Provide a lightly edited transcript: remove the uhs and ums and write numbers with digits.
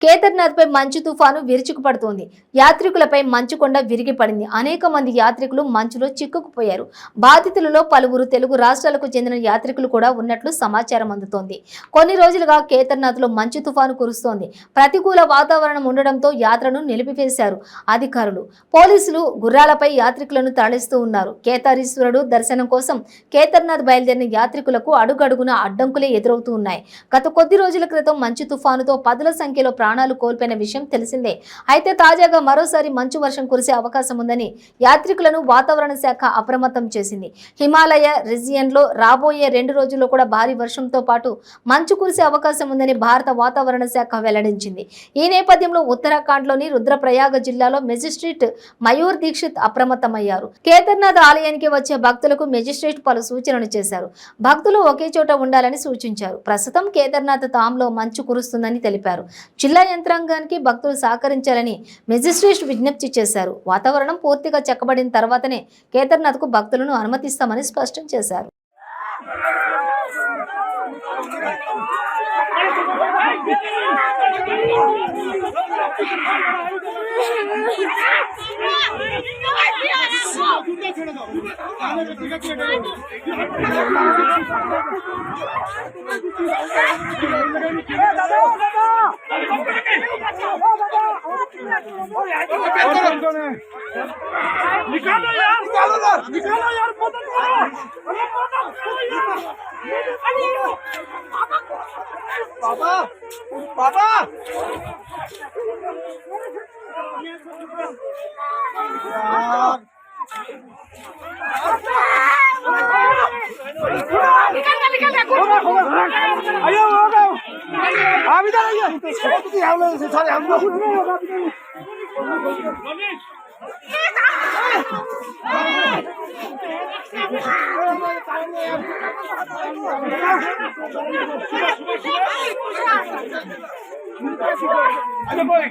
కేదార్నాథ్పై మంచు తుఫాను విరుచుకుపడుతోంది. యాత్రికులపై మంచు కొండ విరిగి పడింది. అనేక మంది యాత్రికులు మంచులో చిక్కుకుపోయారు. బాధితులలో పలువురు తెలుగు రాష్ట్రాలకు చెందిన యాత్రికులు కూడా ఉన్నట్లు సమాచారం అందుతోంది. కొన్ని రోజులుగా కేదార్నాథ్లో మంచు తుఫాను కురుస్తోంది. ప్రతికూల వాతావరణం ఉండడంతో యాత్రను నిలిపివేశారు అధికారులు. పోలీసులు గుర్రాలపై యాత్రికులను తరలిస్తూ ఉన్నారు. కేదారీశ్వరుడు దర్శనం కోసం కేదార్నాథ్ బయలుదేరిన యాత్రికులకు అడుగడుగున అడ్డంకులే ఎదురవుతూ ఉన్నాయి. గత కొద్ది రోజుల క్రితం మంచు తుఫానుతో పదుల సంఖ్యలో ప్రాణాలు కోల్పోయిన విషయం తెలిసిందే. అయితే తాజాగా మరోసారి మంచు వర్షం కురిసే అవకాశం ఉందని యాత్రికులను వాతావరణ శాఖ అప్రమత్తం చేసింది. హిమాలయ రీజియన్ లో రాబోయే 2 రోజుల్లో కూడా భారీ వర్షంతో పాటు మంచు కురిసే అవకాశం ఉందని భారత వాతావరణ శాఖ వెల్లడించింది. ఈ నేపథ్యంలో ఉత్తరాఖండ్ లోని రుద్రప్రయాగ జిల్లాలో మెజిస్ట్రేట్ మయూర్ దీక్షిత్ అప్రమత్తమయ్యారు. కేదార్నాథ్ ఆలయానికి వచ్చే భక్తులకు మెజిస్ట్రేట్ పలు సూచనలు చేశారు. భక్తులు ఒకే చోట ఉండాలని సూచించారు. ప్రస్తుతం కేదార్నాథ్ తాంలో మంచు కురుస్తుందని తెలిపారు. జిల్లా యంత్రాంగానికి భక్తులు సహకరించాలని మెజిస్ట్రేట్ విజ్ఞప్తి చేశారు. వాతావరణం పూర్తిగా చక్కబడిన తర్వాతనే కేదార్నాథ్కు భక్తులను అనుమతిస్తామని స్పష్టం చేశారు. निकालो यार मदद करो बाबा बाबा अयो हो गए आप इधर आइए हम लोग सारे हम लोग अरे बोल